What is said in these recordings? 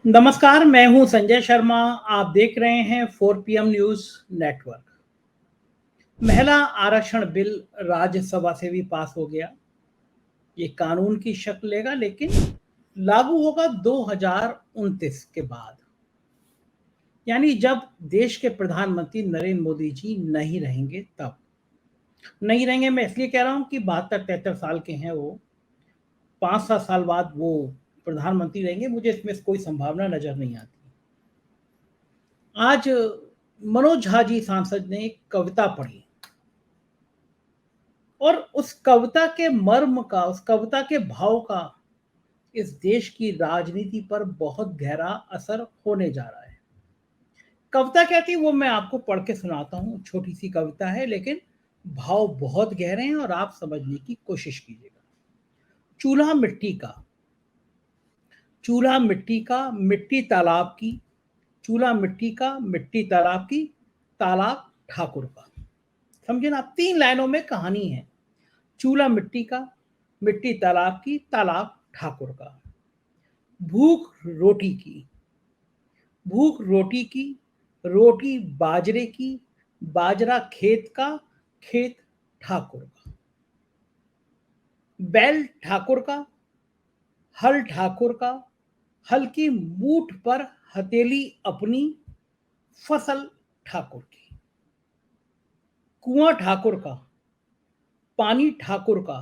नमस्कार, मैं हूं संजय शर्मा। आप देख रहे हैं 4 PM न्यूज नेटवर्क। महिला आरक्षण बिल राज्यसभा से भी पास हो गया। ये कानून की शक्ल लेगा, लेकिन लागू होगा 2029 के बाद, यानी जब देश के प्रधानमंत्री नरेंद्र मोदी जी नहीं रहेंगे। तब नहीं रहेंगे, मैं इसलिए कह रहा हूं कि 72-73 साल के हैं वो। 5-7 साल बाद वो प्रधानमंत्री रहेंगे। मुझे इसमें कोई संभावना नजर नहीं आती। आज मनोज झा जी सांसद ने एक कविता पढ़ी, और उस कविता के मर्म का, उस कविता के भाव का इस देश की राजनीति पर बहुत गहरा असर होने जा रहा है। कविता क्या थी वो मैं आपको पढ़ के सुनाता हूँ। छोटी सी कविता है, लेकिन भाव बहुत गहरे हैं और आप समझने की कोशिश कीजिएगा। चूल्हा मिट्टी का, चूल्हा मिट्टी का, मिट्टी तालाब की। चूल्हा मिट्टी का, मिट्टी तालाब की, तालाब ठाकुर का। समझे ना? 3 लाइनों में कहानी है। चूल्हा मिट्टी का, मिट्टी तालाब की, तालाब ठाकुर का। भूख रोटी की, भूख रोटी की, रोटी बाजरे की, बाजरा खेत का, खेत ठाकुर का। बैल ठाकुर का, हल ठाकुर का, हल की मूठ पर हथेली अपनी, फसल ठाकुर की। कुआं ठाकुर का, पानी ठाकुर का,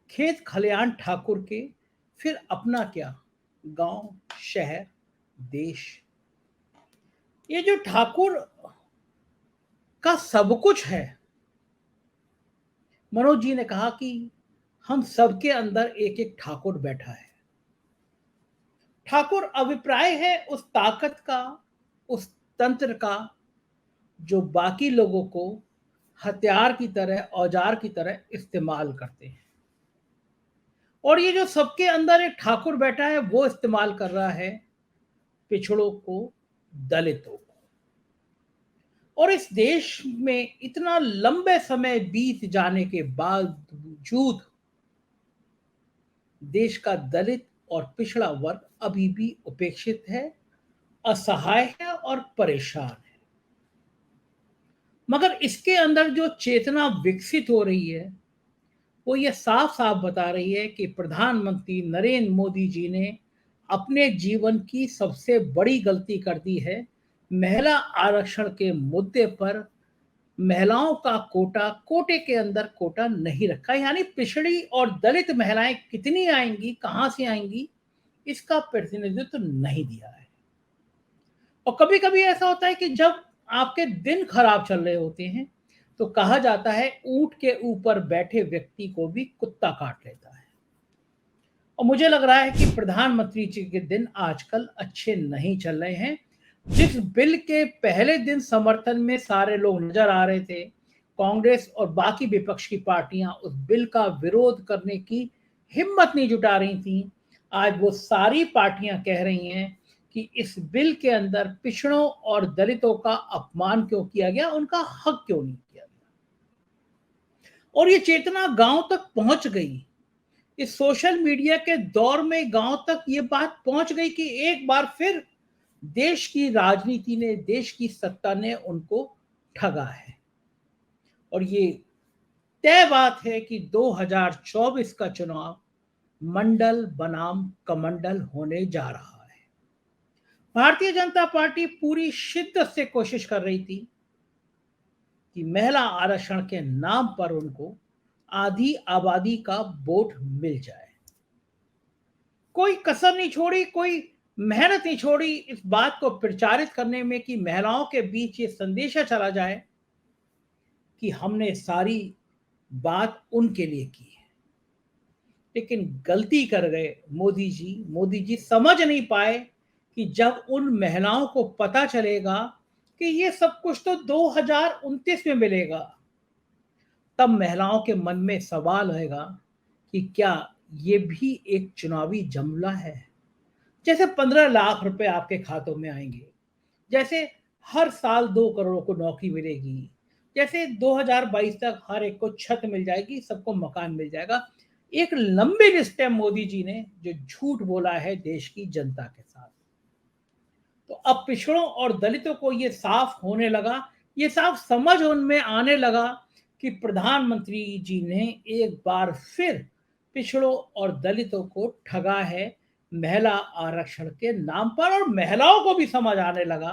खेत खलियान ठाकुर के, फिर अपना क्या, गांव, शहर, देश। ये जो ठाकुर का सब कुछ है, मनोज जी ने कहा कि हम सबके अंदर एक एक ठाकुर बैठा है। ठाकुर अभिप्राय है उस ताकत का, उस तंत्र का, जो बाकी लोगों को हथियार की तरह, औजार की तरह इस्तेमाल करते हैं। और ये जो सबके अंदर एक ठाकुर बैठा है, वो इस्तेमाल कर रहा है पिछड़ों को, दलितों को। और इस देश में इतना लंबे समय बीत जाने के बावजूद देश का दलित और पिछड़ा वर्ग अभी भी उपेक्षित है, असहाय है और परेशान है। मगर इसके अंदर जो चेतना विकसित हो रही है, वो ये साफ साफ बता रही है कि प्रधानमंत्री नरेंद्र मोदी जी ने अपने जीवन की सबसे बड़ी गलती कर दी है। महिला आरक्षण के मुद्दे पर महिलाओं का कोटा, कोटे के अंदर कोटा नहीं रखा, यानी पिछड़ी और दलित महिलाएं कितनी आएंगी, कहां से आएंगी, इसका प्रतिनिधित्व नहीं दिया है। और कभी कभी ऐसा होता है कि जब आपके दिन खराब चल रहे होते हैं, तो कहा जाता है ऊंट के ऊपर बैठे व्यक्ति को भी कुत्ता काट लेता है। और मुझे लग रहा है कि प्रधानमंत्री जी के दिन आजकल अच्छे नहीं चल रहे हैं। जिस बिल के पहले दिन समर्थन में सारे लोग नजर आ रहे थे, कांग्रेस और बाकी विपक्ष की पार्टियां उस बिल का विरोध करने की हिम्मत नहीं जुटा रही थी, आज वो सारी पार्टियां कह रही हैं कि इस बिल के अंदर पिछड़ों और दलितों का अपमान क्यों किया गया, उनका हक क्यों नहीं किया गया। और ये चेतना गांव तक पहुंच गई। इस सोशल मीडिया के दौर में गांव तक ये बात पहुंच गई कि एक बार फिर देश की राजनीति ने, देश की सत्ता ने उनको ठगा है। और ये तय बात है कि 2024 का चुनाव मंडल बनाम कमंडल होने जा रहा है। भारतीय जनता पार्टी पूरी शिद्दत से कोशिश कर रही थी कि महिला आरक्षण के नाम पर उनको आधी आबादी का वोट मिल जाए। कोई कसर नहीं छोड़ी, कोई मेहनत नहीं छोड़ी इस बात को प्रचारित करने में कि महिलाओं के बीच ये संदेशा चला जाए कि हमने सारी बात उनके लिए की है। लेकिन गलती कर गए मोदी जी। मोदी जी समझ नहीं पाए कि जब उन महिलाओं को पता चलेगा कि ये सब कुछ तो 2029 में मिलेगा, तब महिलाओं के मन में सवाल होगा कि क्या ये भी एक चुनावी जुमला है। जैसे 15 लाख रुपए आपके खातों में आएंगे, जैसे हर साल 2 करोड़ को नौकरी मिलेगी, जैसे 2022 तक हर एक को छत मिल जाएगी, सबको मकान मिल जाएगा। एक लंबी लिस्ट है मोदी जी ने जो झूठ बोला है देश की जनता के साथ। तो अब पिछड़ों और दलितों को ये साफ होने लगा, ये साफ समझ उनमें आने लगा कि प्रधानमंत्री जी ने एक बार फिर पिछड़ों और दलितों को ठगा है महिला आरक्षण के नाम पर। और महिलाओं को भी समझ आने लगा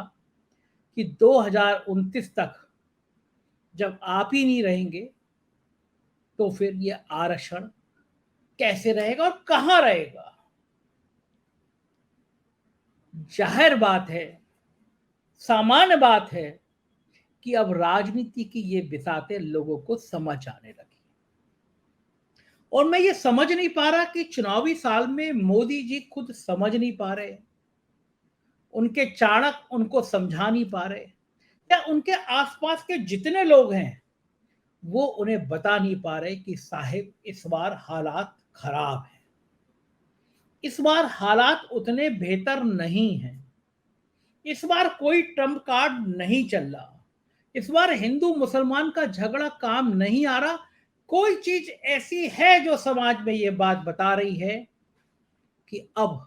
कि 2029 तक जब आप ही नहीं रहेंगे तो फिर ये आरक्षण कैसे रहेगा और कहां रहेगा। जाहिर बात है, सामान्य बात है कि अब राजनीति की ये बिसातें लोगों को समझ आने लगी। और मैं ये समझ नहीं पा रहा कि चुनावी साल में मोदी जी खुद समझ नहीं पा रहे, उनके चाणक उनको समझा नहीं पा रहे, या उनके आसपास के जितने लोग हैं वो उन्हें बता नहीं पा रहे कि साहिब इस बार हालात खराब हैं, इस बार हालात उतने बेहतर नहीं हैं, इस बार कोई ट्रम्प कार्ड नहीं चल रहा, इस बार हिंदू मुसलमान का झगड़ा काम नहीं आ रहा। कोई चीज ऐसी है जो समाज में ये बात बता रही है कि अब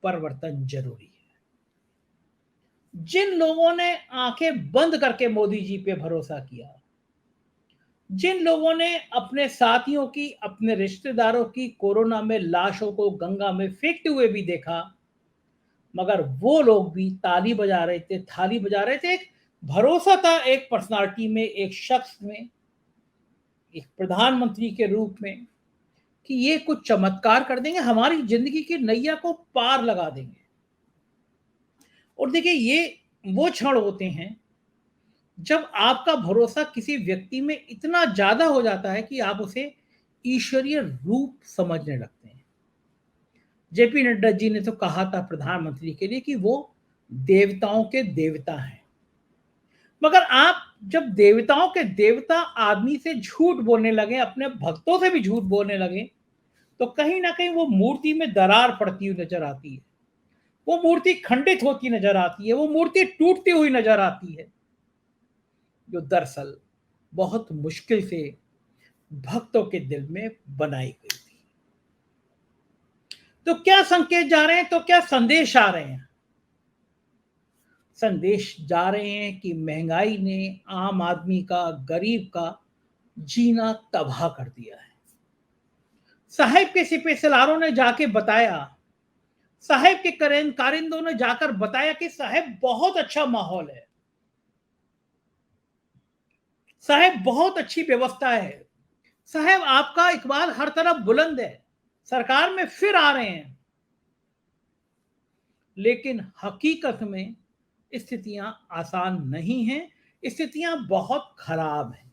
परिवर्तन जरूरी है। जिन लोगों ने आंखें बंद करके मोदी जी पे भरोसा किया, जिन लोगों ने अपने साथियों की, अपने रिश्तेदारों की कोरोना में लाशों को गंगा में फेंकते हुए भी देखा, मगर वो लोग भी ताली बजा रहे थे, थाली बजा रहे थे। एक भरोसा था एक पर्सनालिटी में, एक शख्स में, एक प्रधानमंत्री के रूप में, कि ये कुछ चमत्कार कर देंगे, हमारी जिंदगी की नैया को पार लगा देंगे। और देखिए, ये वो क्षण होते हैं जब आपका भरोसा किसी व्यक्ति में इतना ज्यादा हो जाता है कि आप उसे ईश्वरीय रूप समझने लगते हैं। जेपी नड्डा जी ने तो कहा था प्रधानमंत्री के लिए कि वो देवताओं के देवता हैं। मगर आप जब देवताओं के देवता आदमी से झूठ बोलने लगे, अपने भक्तों से भी झूठ बोलने लगे, तो कहीं ना कहीं वो मूर्ति में दरार पड़ती हुई नजर आती है, वो मूर्ति खंडित होती नजर आती है, वो मूर्ति टूटती हुई नजर आती है, जो दरअसल बहुत मुश्किल से भक्तों के दिल में बनाई गई थी। तो क्या संकेत जा रहे हैं, तो क्या संदेश आ रहे हैं? संदेश जा रहे हैं कि महंगाई ने आम आदमी का, गरीब का जीना तबाह कर दिया है। साहिब के सिपहसालारों ने जाके बताया, साहिब के कारिंदों ने जाकर बताया कि साहिब बहुत अच्छा माहौल है, साहिब बहुत अच्छी व्यवस्था है, साहिब आपका इकबाल हर तरफ बुलंद है, सरकार में फिर आ रहे हैं। लेकिन हकीकत में स्थितियां आसान नहीं हैं, स्थितियां बहुत खराब हैं।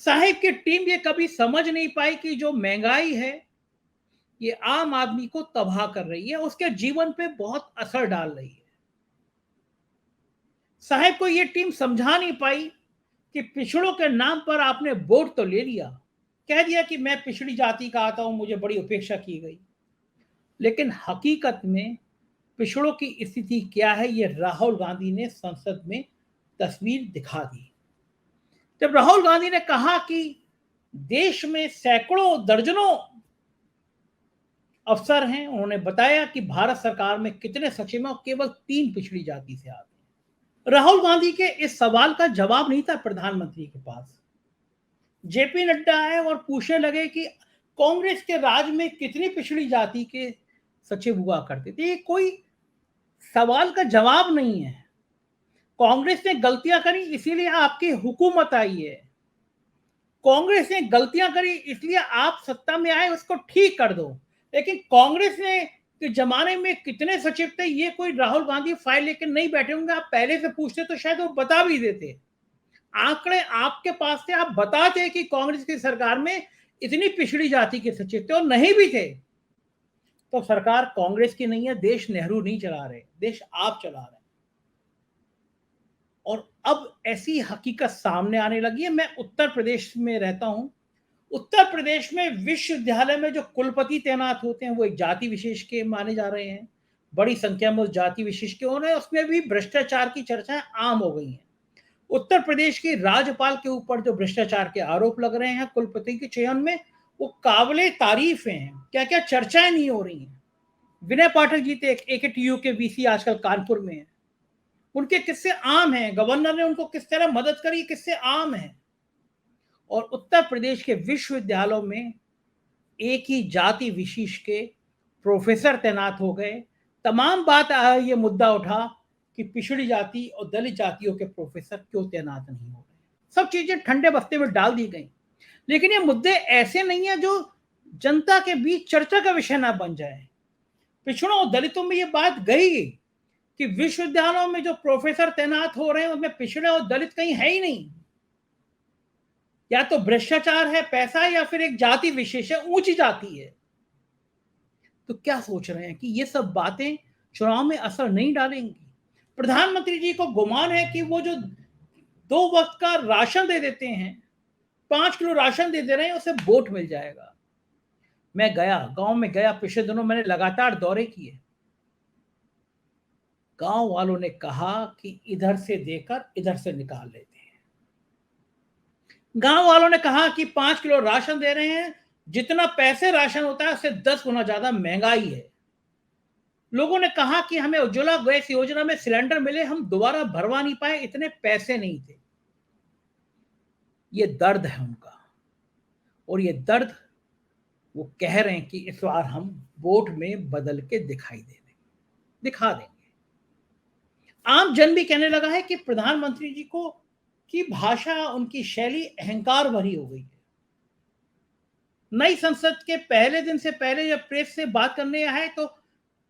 साहिब की टीम ये कभी समझ नहीं पाई कि जो महंगाई है ये आम आदमी को तबाह कर रही है, उसके जीवन पे बहुत असर डाल रही है। साहिब को ये टीम समझा नहीं पाई कि पिछड़ों के नाम पर आपने वोट तो ले लिया, कह दिया कि मैं पिछड़ी जाति का आता हूं, मुझे बड़ी उपेक्षा की गई, लेकिन हकीकत में पिछड़ों की स्थिति क्या है ये राहुल गांधी ने संसद में तस्वीर दिखा दी। जब राहुल गांधी ने कहा कि देश में सैकड़ों दर्जनों अफसर हैं, उन्होंने बताया कि भारत सरकार में कितने सचिव हैं और केवल 3 पिछड़ी जाति से आते हैं। राहुल गांधी के इस सवाल का जवाब नहीं था प्रधानमंत्री के पास। जेपी नड्डा आए और पूछने लगे कि कांग्रेस के राज में कितनी पिछड़ी जाति के सचिव हुआ करते थे। ये कोई सवाल का जवाब नहीं है। कांग्रेस ने गलतियां करी इसीलिए आपकी हुकूमत आई है, कांग्रेस ने गलतियां करी इसलिए आप सत्ता में आए, उसको ठीक कर दो। लेकिन कांग्रेस ने के जमाने में कितने सचिव थे ये कोई राहुल गांधी फाइल लेकर नहीं बैठे होंगे, आप पहले से पूछते तो शायद वो बता भी देते। आंकड़े आपके पास थे, आप बताते कि कांग्रेस की सरकार में इतनी पिछड़ी जाति के सचिव थे, और नहीं भी थे तो सरकार कांग्रेस की नहीं है, देश नेहरू नहीं चला रहे, देश आप चला रहे हैं। और अब ऐसी हकीकत सामने आने लगी है। मैं उत्तर प्रदेश में रहता हूं। उत्तर प्रदेश में विश्वविद्यालय में जो कुलपति तैनात होते हैं वो एक जाति विशेष के माने जा रहे हैं, बड़ी संख्या में उस जाति विशेष के हो रहे हैं, उसमें भी भ्रष्टाचार की चर्चाएं आम हो गई हैं। उत्तर प्रदेश के राज्यपाल के ऊपर जो भ्रष्टाचार के आरोप लग रहे हैं कुलपति के चयन में, वो काबिले तारीफ हैं। क्या क्या चर्चाएं नहीं हो रही हैं। विनय पाठक जी थे AKTU के VC, आजकल कानपुर में है। उनके किस्से आम हैं, गवर्नर ने उनको किस तरह मदद करी, किस्से आम हैं। और उत्तर प्रदेश के विश्वविद्यालयों में एक ही जाति विशेष के प्रोफेसर तैनात हो गए। तमाम बात ये मुद्दा उठा कि पिछड़ी जाति और दलित जातियों के प्रोफेसर क्यों तैनात नहीं हो रहे। सब चीजें ठंडे बस्ते में डाल दी गई, लेकिन ये मुद्दे ऐसे नहीं है जो जनता के बीच चर्चा का विषय ना बन जाए। पिछड़ों और दलितों में ये बात गई कि विश्वविद्यालयों में जो प्रोफेसर तैनात हो रहे हैं उनमें पिछड़े और दलित कहीं है ही नहीं। या तो भ्रष्टाचार है, पैसा है, या फिर एक जाति विशेष है, ऊंची जाति है। तो क्या सोच रहे हैं कि ये सब बातें चुनाव में असर नहीं डालेंगी? प्रधानमंत्री जी को गुमान है कि वो जो 2 वक्त का राशन दे देते हैं, 5 किलो राशन दे दे रहे हैं, उसे वोट मिल जाएगा। मैं गया, गांव में गया, पिछले दिनों मैंने लगातार दौरे किए। गांव वालों ने कहा कि इधर से देकर इधर से निकाल लेते हैं। गांव वालों ने कहा कि 5 किलो राशन दे रहे हैं, जितना पैसे राशन होता है उससे 10 गुना ज्यादा महंगाई है। लोगों ने कहा कि हमें उज्ज्वला गैस योजना में सिलेंडर मिले, हम दोबारा भरवा नहीं पाए, इतने पैसे नहीं थे। ये दर्द है उनका, और ये दर्द वो कह रहे हैं कि इस बार हम वोट में बदल के दिखा देंगे। आम जन भी कहने लगा है कि प्रधानमंत्री जी को की भाषा, उनकी शैली अहंकार भरी हो गई है। नई संसद के पहले दिन से पहले जब प्रेस से बात करने आए तो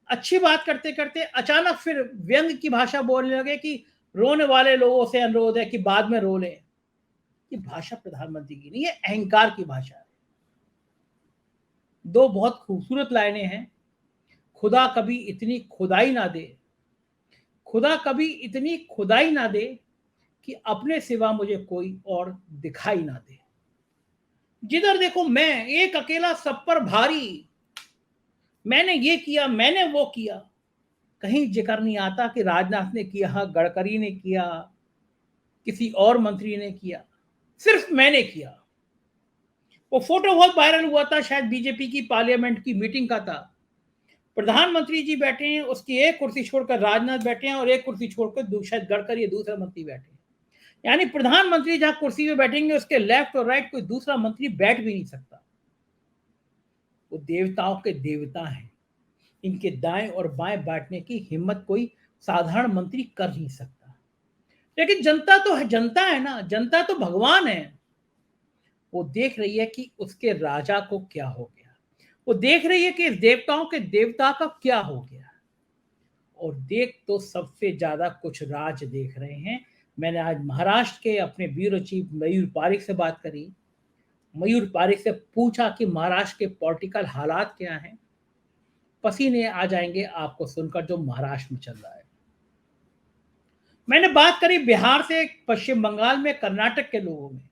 अच्छी बात करते करते अचानक फिर व्यंग की भाषा बोलने लगे कि रोने वाले लोगों से अनुरोध है कि बाद में रो लें। ये भाषा प्रधानमंत्री की नहीं है, अहंकार की भाषा है। 2 बहुत खूबसूरत लाइनें हैं। खुदा कभी इतनी खुदाई ना दे, खुदा कभी इतनी खुदाई ना दे कि अपने सिवा मुझे कोई और दिखाई ना दे। जिधर देखो मैं, एक अकेला सब पर भारी, मैंने ये किया, मैंने वो किया। कहीं जिक्र नहीं आता कि राजनाथ ने किया, गडकरी ने किया, किसी और मंत्री ने किया, सिर्फ मैंने किया। वो फोटो बहुत वायरल हुआ था, शायद बीजेपी की पार्लियामेंट की मीटिंग का था। प्रधानमंत्री जी बैठे हैं, उसकी एक कुर्सी छोड़कर राजनाथ बैठे हैं, और एक कुर्सी छोड़कर शायद गडकरी या दूसरा मंत्री बैठे हैं। यानी प्रधानमंत्री जहां कुर्सी पे बैठेंगे उसके लेफ्ट और राइट कोई दूसरा मंत्री बैठ भी नहीं सकता। वो देवताओं के देवता हैं, इनके दाएं और बाएं बैठने की हिम्मत कोई साधारण मंत्री कर नहीं सकता। लेकिन जनता तो है, जनता है ना, जनता तो भगवान है। वो देख रही है कि उसके राजा को क्या हो गया, वो देख रही है कि इस देवताओं के देवता का क्या हो गया। और देख तो सबसे ज्यादा कुछ राज देख रहे हैं। मैंने आज महाराष्ट्र के अपने ब्यूरो चीफ मयूर पारिक से बात करी। मयूर पारिक से पूछा कि महाराष्ट्र के पॉलिटिकल हालात क्या हैं। पसीने आ जाएंगे आपको सुनकर जो महाराष्ट्र में चल रहा है। मैंने बात करी बिहार से, पश्चिम बंगाल में, कर्नाटक के लोगों में।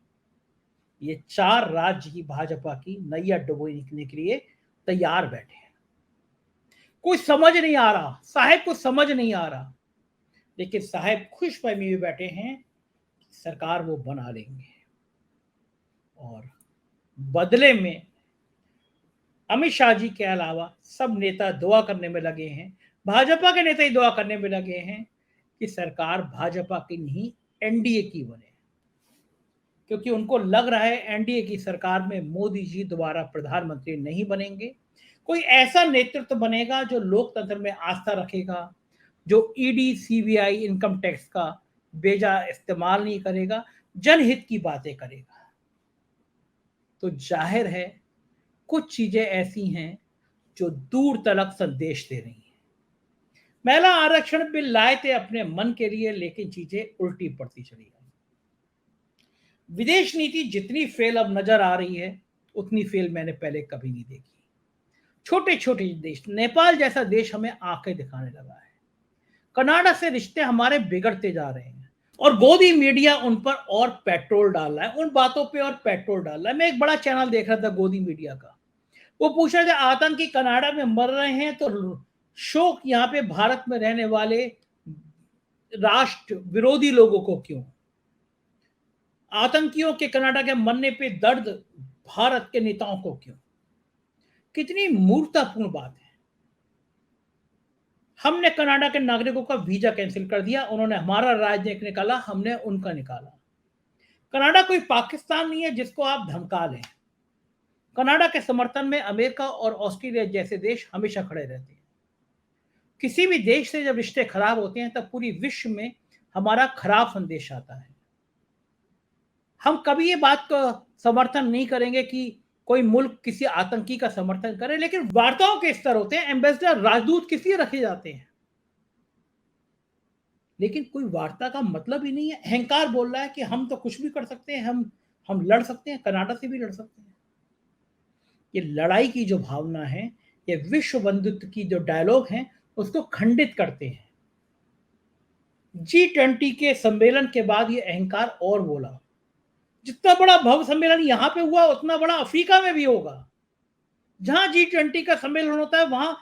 ये 4 राज्य की भाजपा की नैया डुबोने के लिए तैयार बैठे हैं। कोई समझ नहीं आ रहा, साहेब को समझ नहीं आ रहा, लेकिन साहेब खुशफहमी में बैठे हैं, सरकार वो बना लेंगे। और बदले में अमित शाह जी के अलावा सब नेता दुआ करने में लगे हैं, भाजपा के नेता ही दुआ करने में लगे हैं कि सरकार भाजपा की नहीं एनडीए की बने, क्योंकि उनको लग रहा है एनडीए की सरकार में मोदी जी दोबारा प्रधानमंत्री नहीं बनेंगे। कोई ऐसा नेतृत्व बनेगा जो लोकतंत्र में आस्था रखेगा, जो ईडी, सीबीआई, इनकम टैक्स का बेजा इस्तेमाल नहीं करेगा, जनहित की बातें करेगा। तो जाहिर है कुछ चीजें ऐसी हैं जो दूर तलक संदेश दे रही हैं। महिला आरक्षण बिल लाए थे अपने मन के लिए, लेकिन चीजें उल्टी पड़ती चली गई। विदेश नीति जितनी फेल अब नजर आ रही है, उतनी फेल मैंने पहले कभी नहीं देखी। छोटे छोटे देश, नेपाल जैसा देश हमें आंखें दिखाने लगा है। कनाडा से रिश्ते हमारे बिगड़ते जा रहे हैं, और गोदी मीडिया उन पर और पेट्रोल डाल रहा है, उन बातों पे और पेट्रोल डाल रहा है। मैं एक बड़ा चैनल देख रहा था गोदी मीडिया का, वो पूछ रहे थे आतंकी कनाडा में मर रहे हैं तो शोक यहाँ पे भारत में रहने वाले राष्ट्र विरोधी लोगों को क्यों? आतंकियों के कनाडा के मरने पे दर्द भारत के नेताओं को क्यों? कितनी मूर्खतापूर्ण बात है। हमने कनाडा के नागरिकों का वीजा कैंसिल कर दिया, उन्होंने हमारा राजनयिक निकाला, हमने उनका निकाला। कनाडा कोई पाकिस्तान नहीं है जिसको आप धमका लें। कनाडा के समर्थन में अमेरिका और ऑस्ट्रेलिया जैसे देश हमेशा खड़े रहते हैं। किसी भी देश से जब रिश्ते खराब होते हैं तब पूरी विश्व में हमारा खराब संदेश आता है। हम कभी ये बात का समर्थन नहीं करेंगे कि कोई मुल्क किसी आतंकी का समर्थन करे, लेकिन वार्ताओं के स्तर होते हैं, एम्बेसडर, राजदूत किस लिए रखे जाते हैं, लेकिन कोई वार्ता का मतलब ही नहीं है। अहंकार बोल रहा है कि हम तो कुछ भी कर सकते हैं, हम लड़ सकते हैं, कनाडा से भी लड़ सकते हैं। ये लड़ाई की जो भावना है, ये विश्व बंधुत्व की जो डायलॉग है, उसको खंडित करते हैं। G20 के सम्मेलन के बाद ये अहंकार और बोला। जितना बड़ा भव्य सम्मेलन यहां पे हुआ, उतना बड़ा अफ्रीका में भी होगा। जहां G20 का सम्मेलन होता है वहां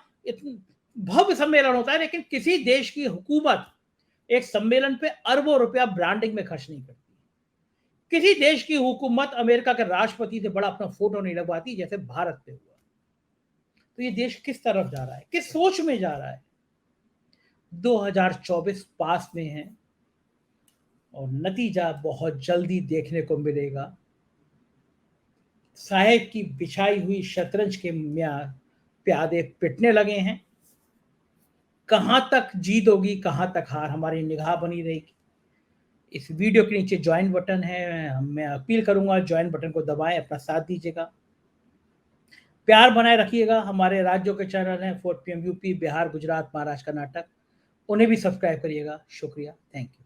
भव्य सम्मेलन होता है, लेकिन किसी देश की हुकूमत एक सम्मेलन पे अरबों रुपया ब्रांडिंग में खर्च नहीं करती। किसी देश की हुकूमत अमेरिका के राष्ट्रपति से बड़ा अपना फोटो नहीं लगवाती जैसे भारत पे हुआ। तो ये देश किस तरफ जा रहा है, किस सोच में जा रहा है? 2024 पास में है और नतीजा बहुत जल्दी देखने को मिलेगा। साहेब की बिछाई हुई शतरंज के प्यादे पिटने लगे हैं। कहां तक जीत होगी, कहां तक हार, हमारी निगाह बनी रहेगी। इस वीडियो के नीचे ज्वाइन बटन है, मैं अपील करूंगा ज्वाइन बटन को दबाएं, अपना साथ दीजिएगा, प्यार बनाए रखिएगा। हमारे राज्यों के चैनल हैं 4PM यूपी, बिहार, गुजरात, महाराष्ट्र, कर्नाटक, उन्हें भी सब्सक्राइब करिएगा। शुक्रिया, थैंक यू।